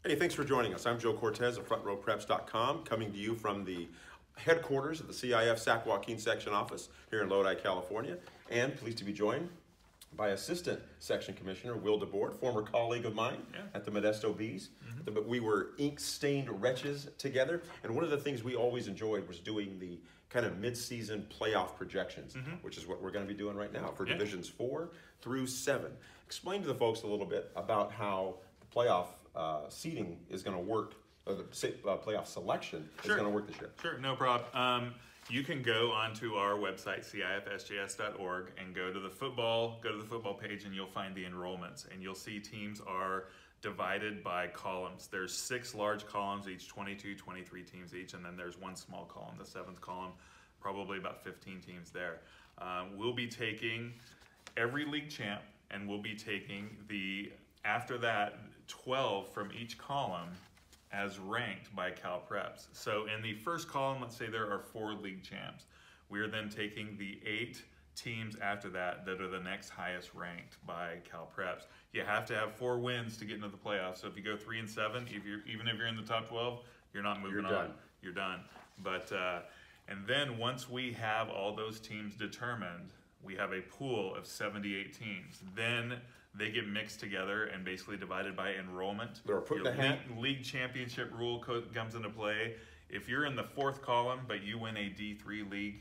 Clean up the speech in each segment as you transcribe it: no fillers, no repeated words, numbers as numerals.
Hey, thanks for joining us. I'm Joe Cortez of FrontRowPreps.com, coming to you from the headquarters of the CIF Sac-Joaquin Section Office here in Lodi, California, and pleased to be joined by Assistant Section Commissioner Will DeBoard, former colleague of mine at the Modesto Bees. We were ink-stained wretches together, and one of the things we always enjoyed was doing the kind of mid-season playoff projections, which is what we're going to be doing right now for Divisions 4 through 7. Explain to the folks a little bit about how the playoff seeding is going to work, or the playoff selection is going to work this year. Sure, no problem. You can go onto our website, cifsjs.org, and go to the football page, and you'll find the enrollments, and you'll see teams are divided by columns. There's 6 large columns, each 22, 23 teams each, and then there's one small column, the 7th column, probably about 15 teams there. We'll be taking every league champ, and we'll be taking after that, 12 from each column as ranked by CalPreps. So in the first column, let's say there are 4 league champs. We are then taking the 8 teams after that that are the next highest ranked by CalPreps. You have to have 4 wins to get into the playoffs. So if you go 3 and 7, even if you're in the top 12, you're not moving on. You're done. But and then once we have all those teams determined, we have a pool of 78 teams. Then they get mixed together and basically divided by enrollment. They're putting the hat. League championship rule comes into play. If you're in the 4th column, but you win a D3 league,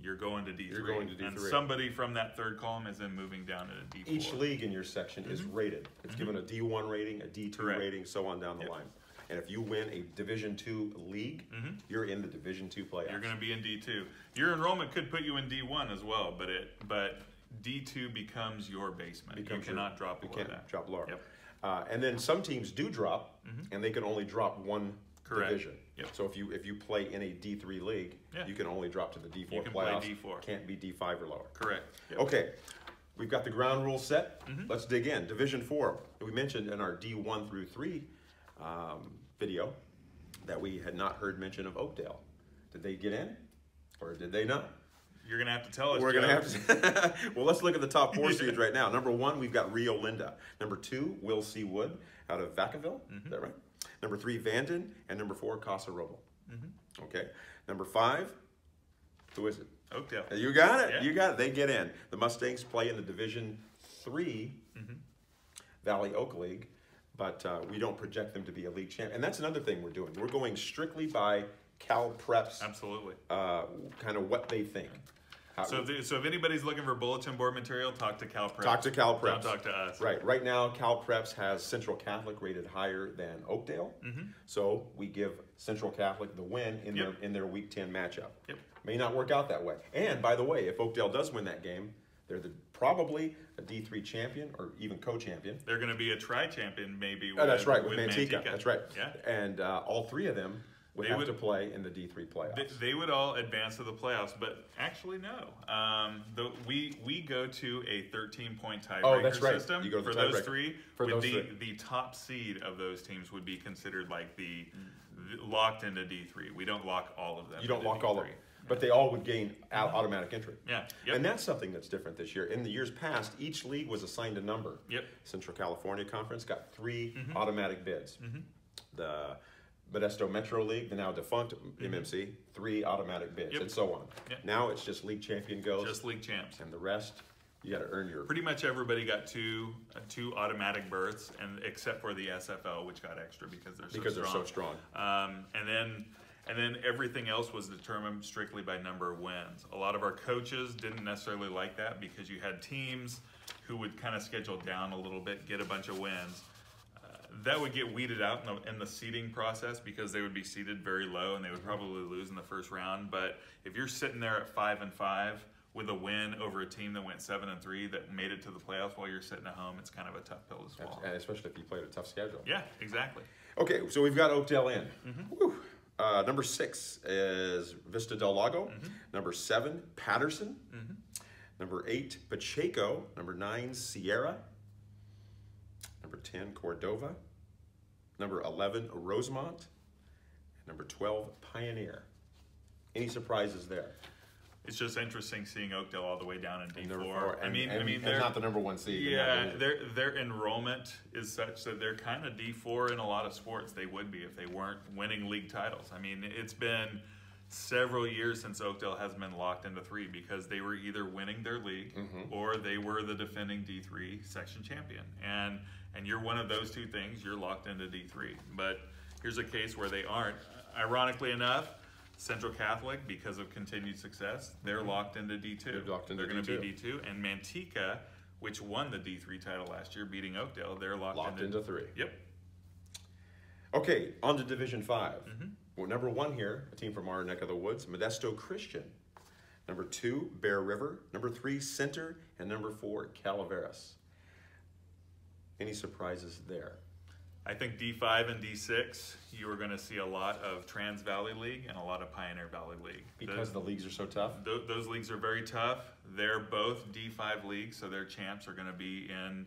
you're going to D3. You're going to D3. And somebody from that 3rd column is then moving down to D4. Each league in your section is rated. It's given a D1 rating, a D2 rating, so on down the line. And if you win a Division II league, you're in the Division II playoffs. You're going to be in D2. Your enrollment could put you in D1 as well, but D2 becomes your basement. You cannot drop below that. You can't drop lower. And then some teams do drop, and they can only drop one division. So if you play in a D3 league, you can only drop to the D4 you can playoffs. Play D4. Can't be D5 or lower. Correct. Okay, we've got the ground rules set. Let's dig in. Division 4. We mentioned in our D1 through 3 video that we had not heard mention of Oakdale. Did they get in, or did they not? You're going to have to tell us. We're going to have to. Well, let's look at the top 4 seeds right now. Number 1, we've got Rio Linda. Number 2, Will C. Wood out of Vacaville. Is that right? Number 3, Vanden. And number 4, CASA ROBLE. Okay. Number 5, who is it? Oakdale. You got it. You got it. They get in. The Mustangs play in the Division 3 Valley Oak League, but we don't project them to be a league champ. And that's another thing we're doing. We're going strictly by CalPreps. Absolutely. Kind of what they think. So if anybody's looking for bulletin board material, talk to CalPreps. Talk to CalPreps. Don't talk to us. Right. Right now, CalPreps has Central Catholic rated higher than Oakdale. So we give Central Catholic the win in their Week 10 matchup. May not work out that way. And by the way, if Oakdale does win that game, they're probably a D3 champion or even co-champion. They're going to be a tri-champion maybe. That's right, with Manteca. That's right. Yeah. And all 3 of them would have to play in the D3 playoffs. They would all advance to the playoffs, but actually no. We go to a 13-point tiebreaker system. You go to for the those 3. For those the top seed of those teams would be considered like the locked into D3. We don't lock all of them. You don't lock D3. all of them. But they all would gain automatic entry. Yeah. And that's something that's different this year. In the years past, each league was assigned a number. Central California Conference got 3 automatic bids. The Modesto Metro League, the now defunct MMC, 3 automatic bids, and so on. Now it's just league champion goes. Just league champs. And the rest, you got to earn your... Pretty much everybody got two automatic berths, and except for the SFL, which got extra because they're so strong. And then everything else was determined strictly by number of wins. A lot of our coaches didn't necessarily like that because you had teams who would kind of schedule down a little bit, get a bunch of wins. That would get weeded out in the seeding process because they would be seeded very low and they would probably lose in the first round. But if you're sitting there at 5-5 with a win over a team that went 7-3 that made it to the playoffs while you're sitting at home, it's kind of a tough pill to swallow. And especially if you played a tough schedule. Yeah, exactly. Okay, so we've got Oakdale in. Number 6 is Vista del Lago. Number 7, Patterson. Number 8, Pacheco. Number 9, Sierra. Number 10, Cordova. Number 11, Rosemont. Number 12, Pioneer. Any surprises there? It's just interesting seeing Oakdale all the way down in D4. And not the number 1 seed. Yeah, their enrollment is such that they're kind of D4 in a lot of sports. They would be if they weren't winning league titles. I mean, it's been several years since Oakdale has been locked into 3 because they were either winning their league or they were the defending D3 section champion. And you're one of those 2 things. You're locked into D3. But here's a case where they aren't. Ironically enough, Central Catholic, because of continued success, they're locked into D2. They're going to be D2. And Manteca, which won the D3 title last year, beating Oakdale, they're locked into 3. Yep. Okay, on to Division 5. Well, number 1 here, a team from our neck of the woods, Modesto Christian. Number 2, Bear River. Number 3, Center. And number 4, Calaveras. Any surprises there? I think D5 and D6, you are going to see a lot of Trans Valley League and a lot of Pioneer Valley League. Because the leagues are so tough? Those leagues are very tough. They're both D5 leagues, so their champs are going to be in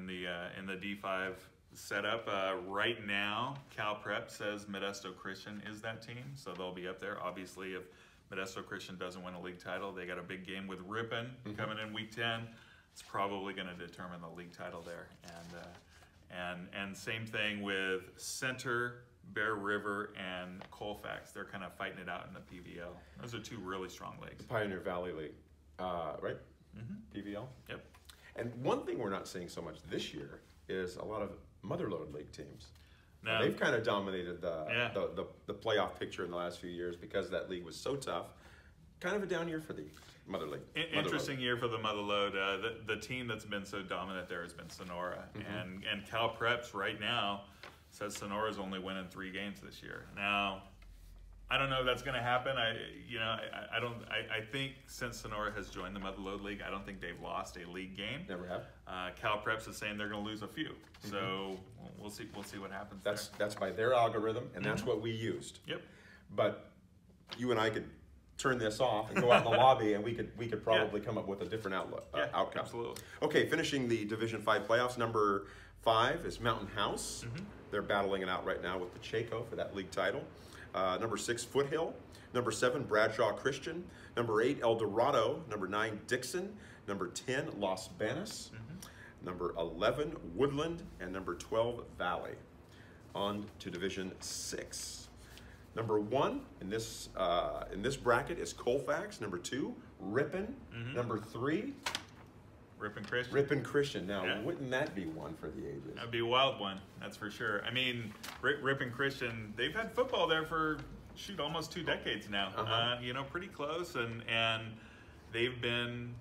the D5 setup. Right now, Cal Prep says Modesto Christian is that team, so they'll be up there. Obviously, if Modesto Christian doesn't win a league title, they got a big game with Ripon coming in week 10. It's probably going to determine the league title there. And same thing with Center, Bear River, and Colfax. They're kind of fighting it out in the PVL. Those are 2 really strong leagues. The Pioneer Valley League, right? PVL? Yep. And one thing we're not seeing so much this year is a lot of Motherlode League teams. No. They've kind of dominated the playoff picture in the last few years because that league was so tough. Kind of a down year for the Mother League. Interesting year for the Motherlode. The team that's been so dominant there has been Sonora, and Cal Preps right now says Sonora's only winning 3 games this year. Now, I don't know if that's going to happen. I think since Sonora has joined the Motherlode League, I don't think they've lost a league game. Never have. Cal Preps is saying they're going to lose a few, so we'll see what happens. That's by their algorithm, and that's what we used. Yep. But you and I could turn this off and go out in the lobby, and we could probably come up with a different outcome. Absolutely. Okay, finishing the Division 5 playoffs, number 5 is Mountain House. They're battling it out right now with Pacheco for that league title. Number 6, Foothill. Number 7, Bradshaw Christian. Number 8, El Dorado. Number 9, DIXON. Number 10, Los Banos. Number 11, Woodland. And number 12, Valley. On to Division 6. Number 1 in this bracket is Colfax. Number 2, Ripon. Number 3, Ripon Christian. Now, wouldn't that be one for the ages? That'd be a wild one, that's for sure. I mean, Ripon Christian, they've had football there for almost 2 decades now. Pretty close, and they've been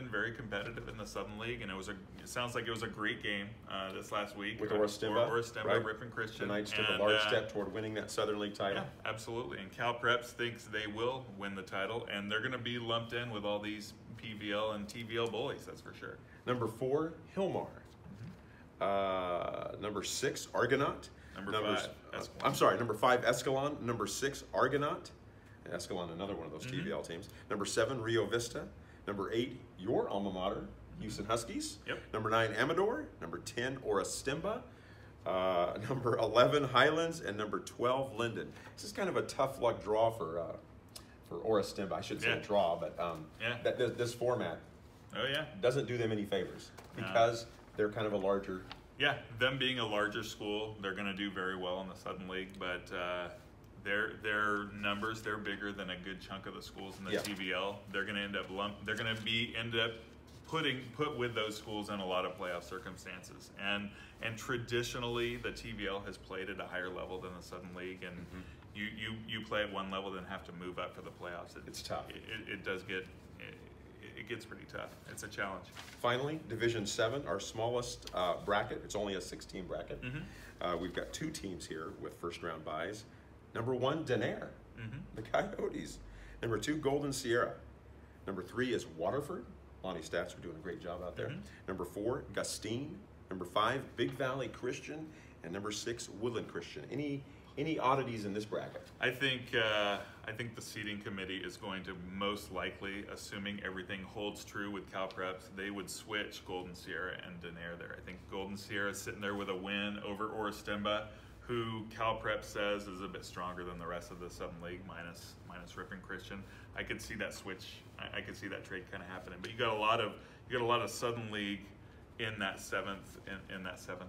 very competitive in the Southern League, and it sounds like it was a great game this last week with ORESTIMBA, right? Ripon Christian. The Knights took a large step toward winning that Southern League title. Yeah, absolutely. And Cal Preps thinks they will win the title, and they're going to be lumped in with all these PVL and TVL bullies. That's for sure. Number 4, HILMAR. Number 6, Argonaut. Number 5, I'm sorry, number 5, ESCALON. Number 6, Argonaut. ESCALON, another one of those TVL teams. Number 7, Rio Vista. Number 8, your alma mater, Houston Huskies. Yep. Number 9, Amador. Number 10, ORESTIMBA. Number 11, Highlands. And number 12, Linden. This is kind of a tough luck draw for ORESTIMBA. I should say draw, but this format doesn't do them any favors because they're kind of a larger. Yeah, them being a larger school, they're going to do very well in the Southern League, but their numbers, they're bigger than a good chunk of the schools in the TVL. They're going to end up put with those schools in a lot of playoff circumstances. And traditionally, the TVL has played at a higher level than the Southern League, and you play at one level, then have to move up for the playoffs. It's tough. It does get. It gets pretty tough. It's a challenge. Finally, Division 7, our smallest bracket. It's only a 16 bracket. We've got 2 teams here with first-round byes. Number 1, DENAIR, the Coyotes. Number 2, Golden Sierra. Number 3 is Waterford. Lonnie Stats are doing a great job out there. Number 4, Gustine. Number 5, Big Valley Christian. And number 6, Woodland Christian. Any oddities in this bracket? I think the seating committee is going to most likely, assuming everything holds true with Cal Preps, they would switch Golden Sierra and DENAIR there. I think Golden Sierra is sitting there with a win over ORESTIMBA. who Cal Prep says is a bit stronger than the rest of the Southern League, minus Ripon Christian. I could see that switch. I could see that trade kind of happening. But you got a lot of Southern League in that seventh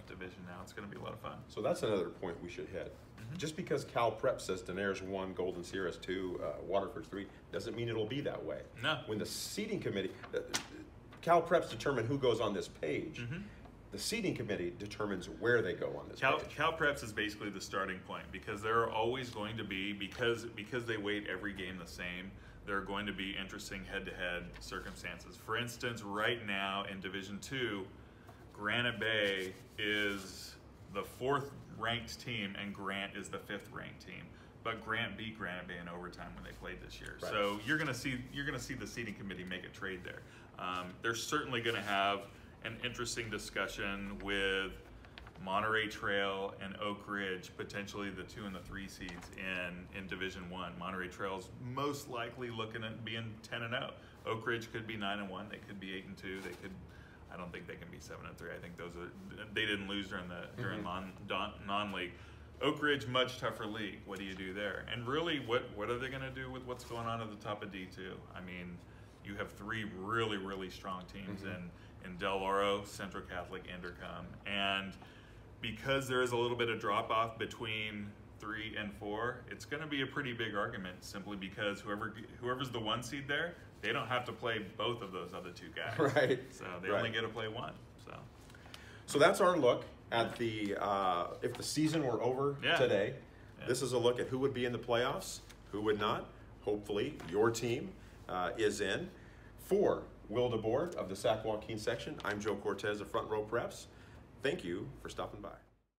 division now. It's going to be a lot of fun. So that's another point we should hit. Just because Cal Prep says DENAIR's 1, Golden Sierra's 2, Waterford's 3, doesn't mean it'll be that way. No. When the seating committee, Cal Prep's determine who goes on this page. The seating committee determines where they go on this page. Cal Preps is basically the starting point, because there are always going to be, because they weight every game the same, there are going to be interesting head-to-head circumstances. For instance, right now in Division 2, Granite Bay is the 4th ranked team and Grant is the 5th ranked team. But Grant beat Granite Bay in overtime when they played this year. Right. So you're gonna see the seating committee make a trade there. They're certainly gonna have an interesting discussion with Monterey Trail and Oak Ridge, potentially the 2 and the 3 seeds in Division 1. Monterey Trail's most likely looking at being 10-0. Oak Ridge could be 9-1. They could be 8-2. They could. I don't think they can be 7-3. I think they didn't lose during non-league. Oak Ridge, much tougher league. What do you do there? And really, what are they going to do with what's going on at the top of D2? I mean, you have 3 really, really strong teams in Del Oro, Central Catholic, Intercom, and because there is a little bit of drop off between 3 and 4, it's going to be a pretty big argument, simply because whoever's the 1 seed there, they don't have to play both of those other 2 guys. Right. So they only get to play 1. So that's our look at the if the season were over today. This is a look at who would be in the playoffs, who would not. Hopefully your team is in. For Will DeBoard of the Sac-Joaquin section, I'm Joe Cortez of Front Row Preps. Thank you for stopping by.